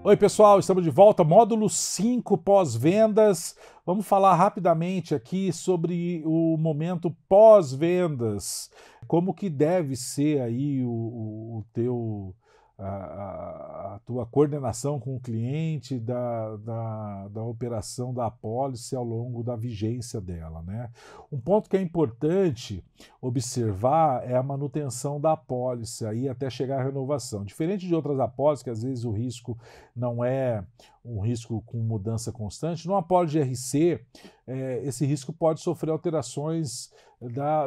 Oi, pessoal, estamos de volta, módulo 5, pós-vendas. Vamos falar rapidamente aqui sobre o momento pós-vendas, como que deve ser aí a tua coordenação com o cliente da operação da apólice ao longo da vigência dela, né? Um ponto que é importante observar é a manutenção da apólice aí até chegar à renovação. Diferente de outras apólices, que às vezes o risco não é um risco com mudança constante, numa apólice de RC, esse risco pode sofrer alterações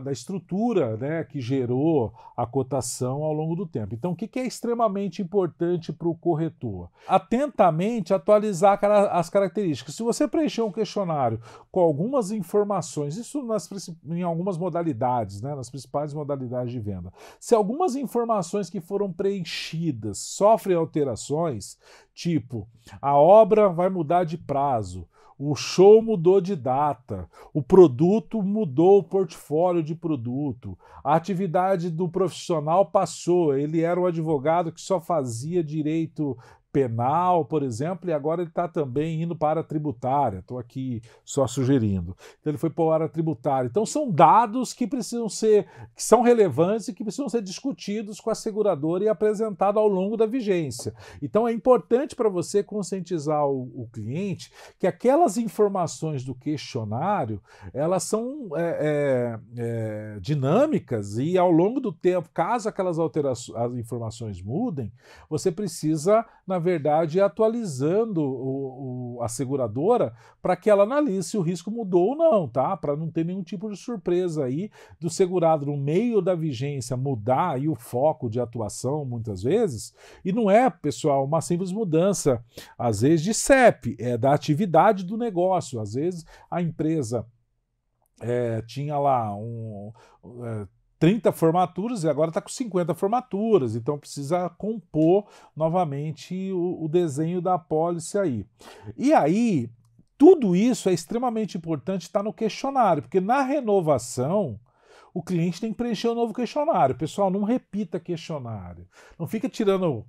da estrutura, né, que gerou a cotação ao longo do tempo. Então, o que é extremamente importante para o corretor? Atentamente atualizar as características. Se você preencher um questionário com algumas informações, isso em algumas modalidades, né, nas principais modalidades de venda, se algumas informações que foram preenchidas sofrem alterações, tipo, a obra vai mudar de prazo, o show mudou de data, o produto mudou o portfólio de produto, a atividade do profissional passou, ele era um advogado que só fazia direito penal, por exemplo, e agora ele está também indo para a tributária. Estou aqui só sugerindo. Então ele foi para a área tributária. Então são dados que são relevantes e que precisam ser discutidos com a seguradora e apresentados ao longo da vigência. Então é importante para você conscientizar o cliente que aquelas informações do questionário elas são dinâmicas e ao longo do tempo, caso aquelas as informações mudem, você precisa, na verdade, atualizando a seguradora para que ela analise se o risco mudou ou não, tá? Para não ter nenhum tipo de surpresa aí do segurado no meio da vigência mudar aí o foco de atuação muitas vezes. E não é, pessoal, uma simples mudança, às vezes de CEP, é da atividade do negócio. Às vezes a empresa tinha lá 30 formaturas e agora está com 50 formaturas, então precisa compor novamente o desenho da apólice aí. E aí, tudo isso é extremamente importante estar no questionário, porque na renovação o cliente tem que preencher um novo questionário. Pessoal, não repita questionário. Não fica tirando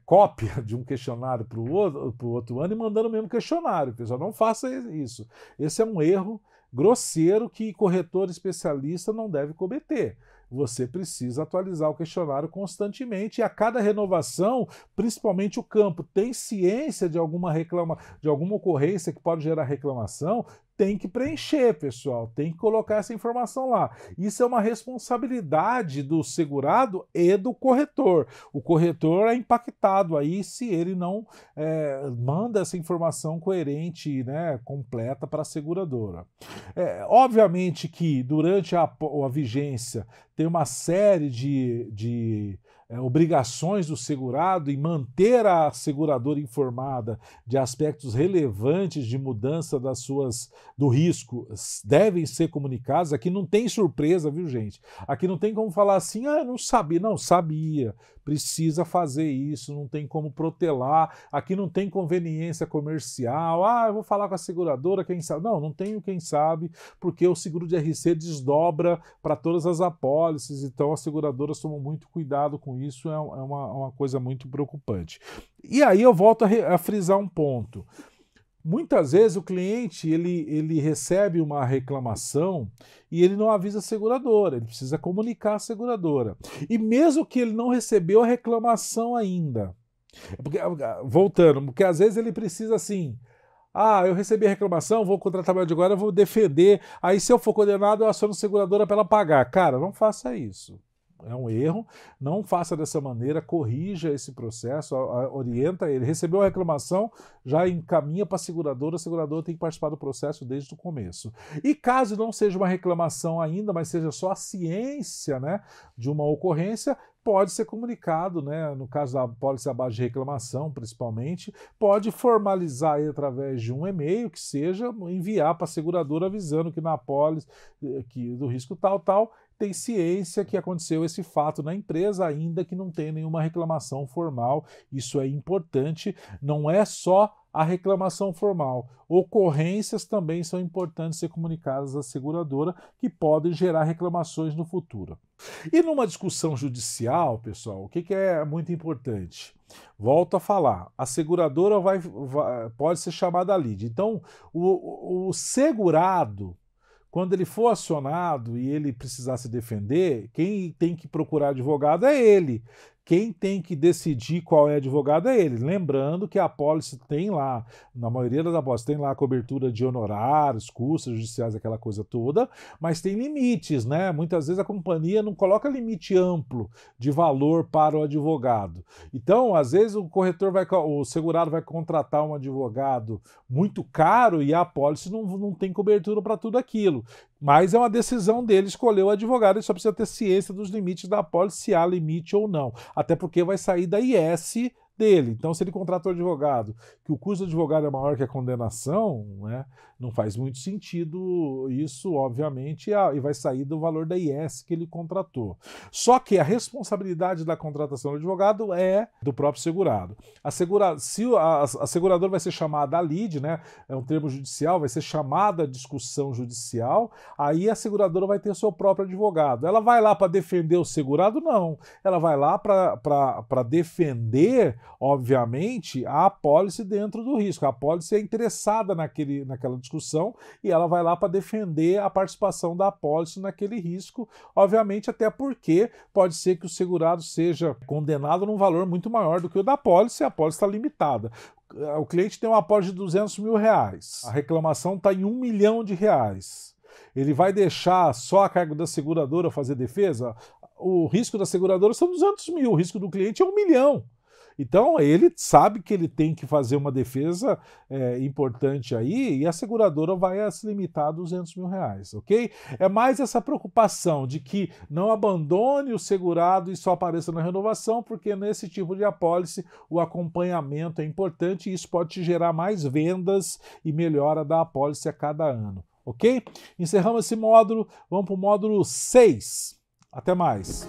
cópia de um questionário para o outro ano e mandando o mesmo questionário. Pessoal, não faça isso. Esse é um erro grosseiro que corretor especialista não deve cometer. Você precisa atualizar o questionário constantemente e a cada renovação, principalmente o campo, tem ciência de alguma ocorrência que pode gerar reclamação, tem que preencher, pessoal, tem que colocar essa informação lá. Isso é uma responsabilidade do segurado e do corretor. O corretor é impactado aí se ele não manda essa informação coerente, né, completa para a seguradora. Obviamente que durante a vigência tem uma série de obrigações do segurado em manter a seguradora informada de aspectos relevantes de mudança do risco, devem ser comunicados. Aqui não tem surpresa, viu, gente? Aqui não tem como falar assim, não sabia. Não, sabia. Precisa fazer isso, não tem como protelar. Aqui não tem conveniência comercial. Eu vou falar com a seguradora, quem sabe. Não tenho quem sabe, porque o seguro de RC desdobra para todas as apólices, então as seguradoras tomam muito cuidado com isso, é uma coisa muito preocupante. E aí eu volto a frisar um ponto. Muitas vezes o cliente ele recebe uma reclamação e ele não avisa a seguradora, ele precisa comunicar a seguradora. E mesmo que ele não recebeu a reclamação ainda, porque às vezes ele precisa assim, eu recebi a reclamação, vou contratar meu advogado, vou defender, aí se eu for condenado eu aciono a seguradora para ela pagar. Cara, não faça isso. É um erro, não faça dessa maneira, corrija esse processo, orienta ele. Recebeu a reclamação, já encaminha para a seguradora tem que participar do processo desde o começo. E caso não seja uma reclamação ainda, mas seja só a ciência, né, de uma ocorrência, pode ser comunicado, né, no caso da apólice abaixo de reclamação, principalmente, pode formalizar aí através de um e-mail que seja enviar para a seguradora avisando que na apólice que do risco tal, tem ciência que aconteceu esse fato na empresa, ainda que não tenha nenhuma reclamação formal. Isso é importante, não é só a reclamação formal. Ocorrências também são importantes ser comunicadas à seguradora, que podem gerar reclamações no futuro. E numa discussão judicial, pessoal, o que é muito importante? Volto a falar, a seguradora pode ser chamada lead. Então, o segurado, quando ele for acionado e ele precisar se defender, quem tem que procurar advogado é ele. Quem tem que decidir qual é advogado é ele. Lembrando que a apólice tem lá, na maioria das apólices, tem lá a cobertura de honorários, custos judiciais, aquela coisa toda, mas tem limites, né? Muitas vezes a companhia não coloca limite amplo de valor para o advogado. Então, às vezes o segurado vai contratar um advogado muito caro e a apólice não tem cobertura para tudo aquilo. Mas é uma decisão dele escolher o advogado, ele só precisa ter ciência dos limites da apólice, se há limite ou não. Até porque vai sair da IS dele. Então, se ele contrata um advogado, que o custo do advogado é maior que a condenação, né, não faz muito sentido isso, obviamente, e vai sair do valor da IS que ele contratou. Só que a responsabilidade da contratação do advogado é do próprio segurado. A seguradora vai ser chamada a lead, né, é um termo judicial, vai ser chamada a discussão judicial, aí a seguradora vai ter o seu próprio advogado. Ela vai lá para defender o segurado? Não. Ela vai lá para defender, obviamente, a apólice dentro do risco. A apólice é interessada naquela discussão e ela vai lá para defender a participação da apólice naquele risco, obviamente, até porque pode ser que o segurado seja condenado num valor muito maior do que o da apólice e a apólice está limitada. O cliente tem uma apólice de R$200 mil, a reclamação está em R$1 milhão. Ele vai deixar só a cargo da seguradora fazer defesa? O risco da seguradora são 200 mil, o risco do cliente é 1 milhão. Então, ele sabe que ele tem que fazer uma defesa importante aí e a seguradora vai se limitar a 200 mil reais, ok? É mais essa preocupação de que não abandone o segurado e só apareça na renovação, porque nesse tipo de apólice o acompanhamento é importante e isso pode te gerar mais vendas e melhora da apólice a cada ano, ok? Encerramos esse módulo, vamos para o módulo 6. Até mais!